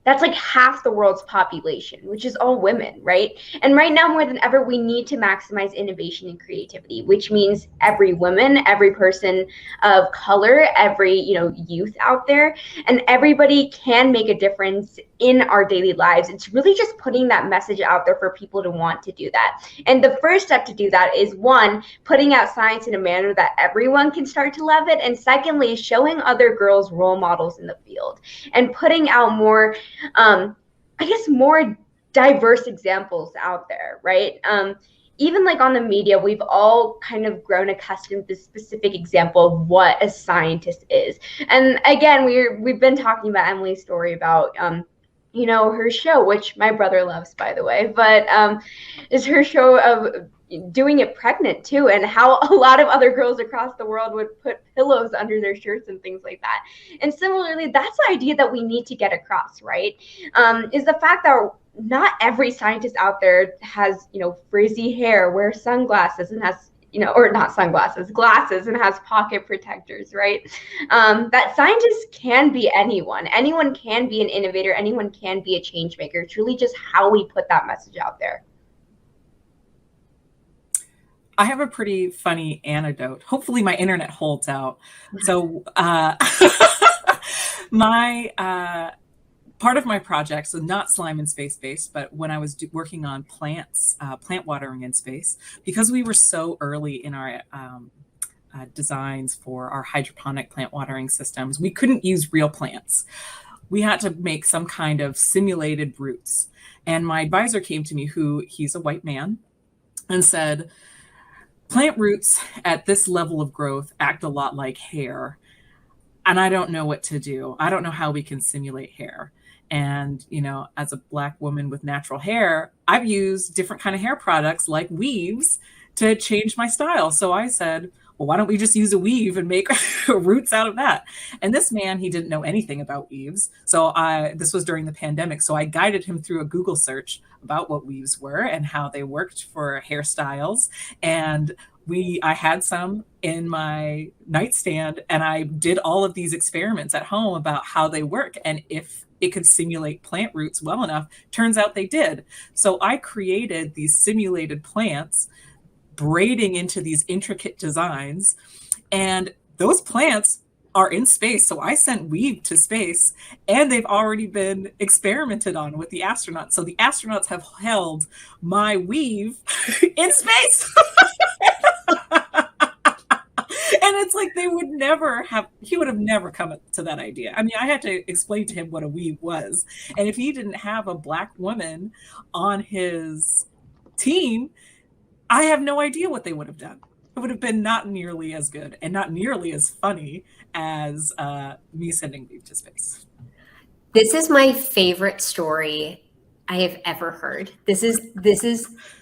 that's like half the world's population, which is all women, right? And right now, more than ever, we need to maximize innovation and creativity, which means every woman, every person of color, every youth out there, and everybody can make a difference in our daily lives. It's really just putting that message out there for people to want to do that. And the first step to do that is, one, putting out science in a manner that everyone can start to love it. And secondly, showing other girls role models in the field and putting out more more diverse examples out there, right? Even like on the media, we've all kind of grown accustomed to the specific example of what a scientist is. And again, we've been talking about Emily's story about her show, which my brother loves, by the way, but is her show of doing it pregnant too, and how a lot of other girls across the world would put pillows under their shirts and things like that. And similarly, that's the idea that we need to get across, right? Is the fact that not every scientist out there has, frizzy hair, wears sunglasses and has, or not sunglasses, glasses and has pocket protectors, right? That scientists can be anyone. Anyone can be an innovator. Anyone can be a change maker. It's really just how we put that message out there. I have a pretty funny anecdote. Hopefully my internet holds out. So my part of my project, so not slime in space based, but when I was working on plants, plant watering in space, because we were so early in our designs for our hydroponic plant watering systems, we couldn't use real plants. We had to make some kind of simulated roots. And my advisor came to me, he's a white man, and said, plant roots at this level of growth act a lot like hair. And I don't know what to do. I don't know how we can simulate hair. And, as a Black woman with natural hair, I've used different kind of hair products like weaves to change my style. So I said, well, why don't we just use a weave and make roots out of that? And this man, he didn't know anything about weaves. So this was during the pandemic. So I guided him through a Google search about what weaves were and how they worked for hairstyles. And I had some in my nightstand, and I did all of these experiments at home about how they work and if it could simulate plant roots well enough. Turns out they did. So I created these simulated plants, braiding into these intricate designs, and those plants are in space. So I sent weave to space, and they've already been experimented on with the astronauts. So the astronauts have held my weave in space. And it's like he would have never come to that idea. I mean, I had to explain to him what a weave was. And if he didn't have a Black woman on his team, I have no idea what they would have done. It would have been not nearly as good and not nearly as funny as me sending weave to space. This is my favorite story I have ever heard. This is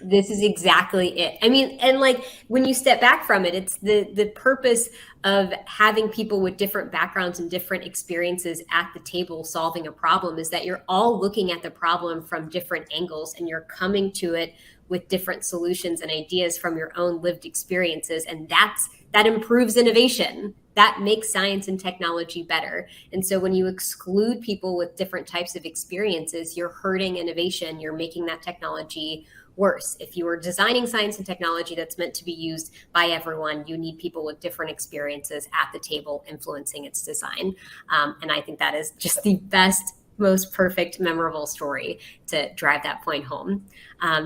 exactly it. I mean, and like when you step back from it, it's the purpose of having people with different backgrounds and different experiences at the table solving a problem is that you're all looking at the problem from different angles and you're coming to it with different solutions and ideas from your own lived experiences. And that improves innovation. That makes science and technology better. And so when you exclude people with different types of experiences, you're hurting innovation. You're making that technology worse. If you are designing science and technology that's meant to be used by everyone, you need people with different experiences at the table influencing its design. And I think that is just the best, most perfect, memorable story to drive that point home.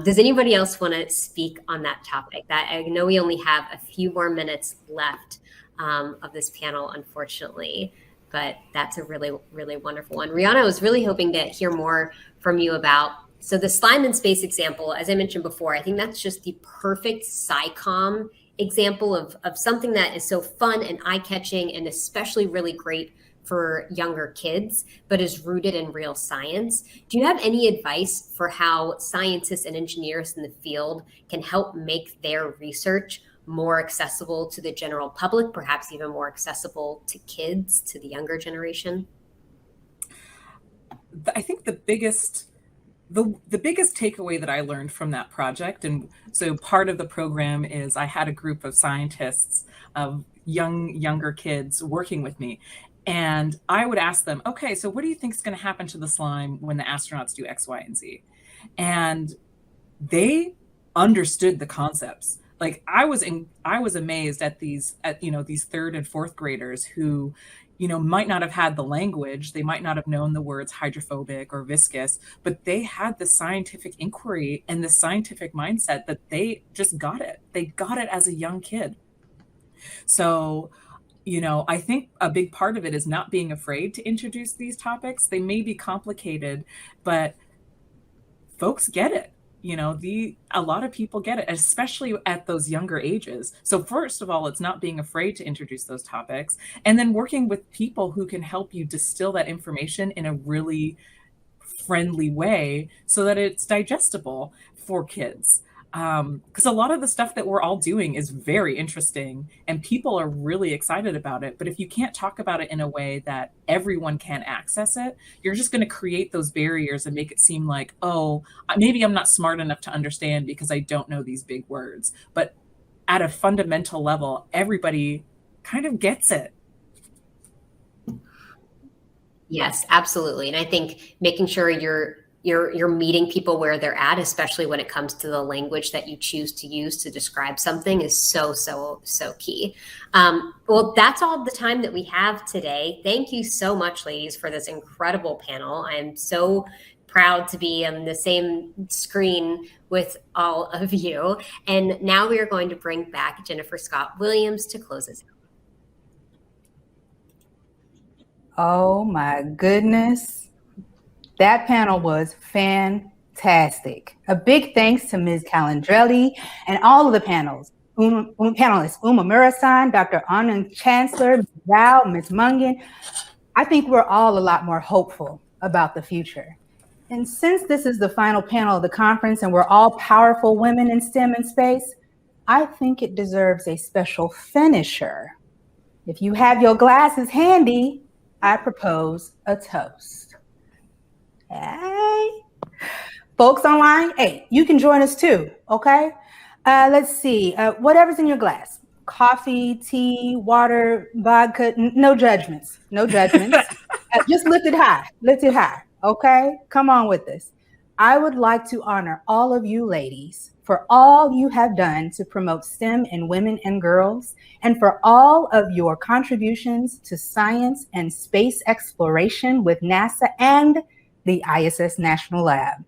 Does anybody else want to speak on that topic? That I know we only have a few more minutes left of this panel, unfortunately, but that's a really, really wonderful one. Rihanna, I was really hoping to hear more from you about, so the slime in space example, as I mentioned before, I think that's just the perfect SciComm example of something that is so fun and eye-catching and especially really great for younger kids, but is rooted in real science. Do you have any advice for how scientists and engineers in the field can help make their research more accessible to the general public, perhaps even more accessible to kids, to the younger generation? I think the biggest takeaway that I learned from that project, and so part of the program is I had a group of scientists, of younger kids working with me. And I would ask them, okay, so what do you think is going to happen to the slime when the astronauts do X, Y, and Z? And they understood the concepts. Like I was amazed at these third and fourth graders who, might not have had the language. They might not have known the words hydrophobic or viscous, but they had the scientific inquiry and the scientific mindset that they just got it. They got it as a young kid. So, I think a big part of it is not being afraid to introduce these topics. They may be complicated, but folks get it. A lot of people get it, especially at those younger ages. So first of all, it's not being afraid to introduce those topics, and then working with people who can help you distill that information in a really friendly way so that it's digestible for kids. Because a lot of the stuff that we're all doing is very interesting and people are really excited about it. But if you can't talk about it in a way that everyone can access it, you're just going to create those barriers and make it seem like, oh, maybe I'm not smart enough to understand because I don't know these big words. But at a fundamental level, everybody kind of gets it. Yes, absolutely. And I think making sure you're meeting people where they're at, especially when it comes to the language that you choose to use to describe something, is so key. Well, that's all the time that we have today. Thank you so much, ladies, for this incredible panel. I'm so proud to be on the same screen with all of you. And now we are going to bring back Jennifer Scott Williams to close us out. Oh my goodness. That panel was fantastic. A big thanks to Ms. Calandrelli and all of the panelists, Uma Murasan, Dr. Anand Chancellor, Ms. Rao, Ms. Mungan. I think we're all a lot more hopeful about the future. And since this is the final panel of the conference and we're all powerful women in STEM and space, I think it deserves a special finisher. If you have your glasses handy, I propose a toast. Hey, folks online, hey, you can join us too, okay? Let's see, whatever's in your glass. Coffee, tea, water, vodka, no judgments, no judgments. Just lift it high, okay? Come on with this. I would like to honor all of you ladies for all you have done to promote STEM in women and girls, and for all of your contributions to science and space exploration with NASA and the ISS National Lab.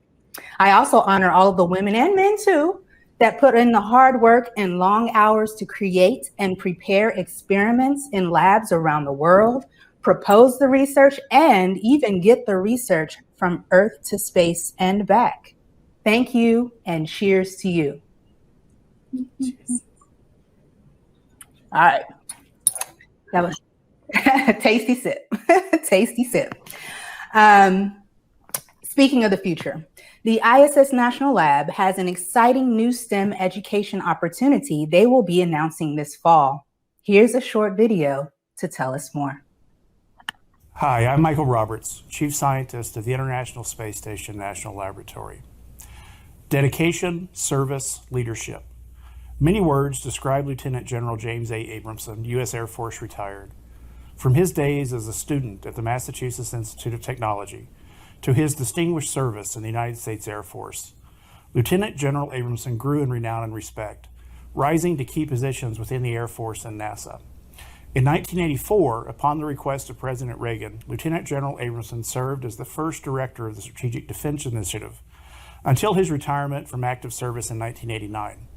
I also honor all of the women and men too that put in the hard work and long hours to create and prepare experiments in labs around the world, propose the research, and even get the research from Earth to space and back. Thank you, and cheers to you. Cheers. All right. That was tasty sip. Tasty sip. Speaking of the future, the ISS National Lab has an exciting new STEM education opportunity they will be announcing this fall. Here's a short video to tell us more. Hi, I'm Michael Roberts, Chief Scientist of the International Space Station National Laboratory. Dedication, service, leadership. Many words describe Lieutenant General James A. Abramson, U.S. Air Force retired. From his days as a student at the Massachusetts Institute of Technology to his distinguished service in the United States Air Force, Lieutenant General Abramson grew in renown and respect, rising to key positions within the Air Force and NASA. In 1984, upon the request of President Reagan, Lieutenant General Abramson served as the first director of the Strategic Defense Initiative until his retirement from active service in 1989.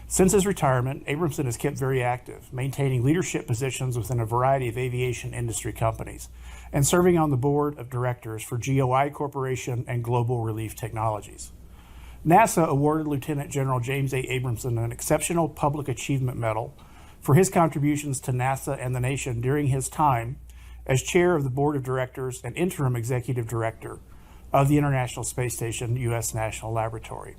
Since his retirement, Abramson has kept very active, maintaining leadership positions within a variety of aviation industry companies and serving on the board of directors for GOI Corporation and Global Relief Technologies. NASA awarded Lieutenant General James A. Abramson an Exceptional Public Achievement Medal for his contributions to NASA and the nation during his time as chair of the board of directors and interim executive director of the International Space Station U.S. National Laboratory.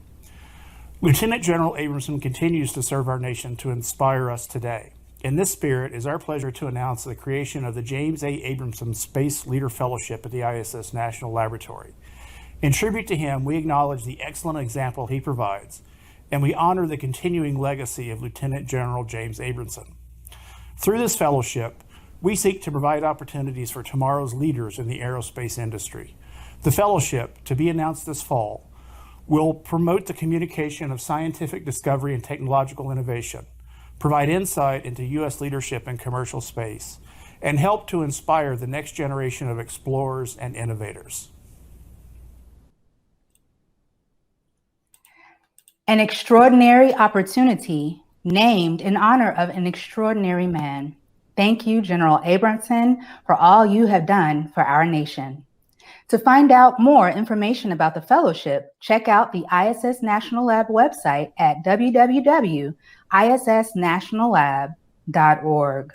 Lieutenant General Abramson continues to serve our nation to inspire us today. In this spirit, it is our pleasure to announce the creation of the James A. Abramson Space Leader Fellowship at the ISS National Laboratory. In tribute to him, we acknowledge the excellent example he provides, and we honor the continuing legacy of Lieutenant General James Abramson. Through this fellowship, we seek to provide opportunities for tomorrow's leaders in the aerospace industry. The fellowship, to be announced this fall, will promote the communication of scientific discovery and technological innovation, provide insight into U.S. leadership in commercial space, and help to inspire the next generation of explorers and innovators. An extraordinary opportunity named in honor of an extraordinary man. Thank you, General Abramson, for all you have done for our nation. To find out more information about the fellowship, check out the ISS National Lab website at www.issnationallab.org.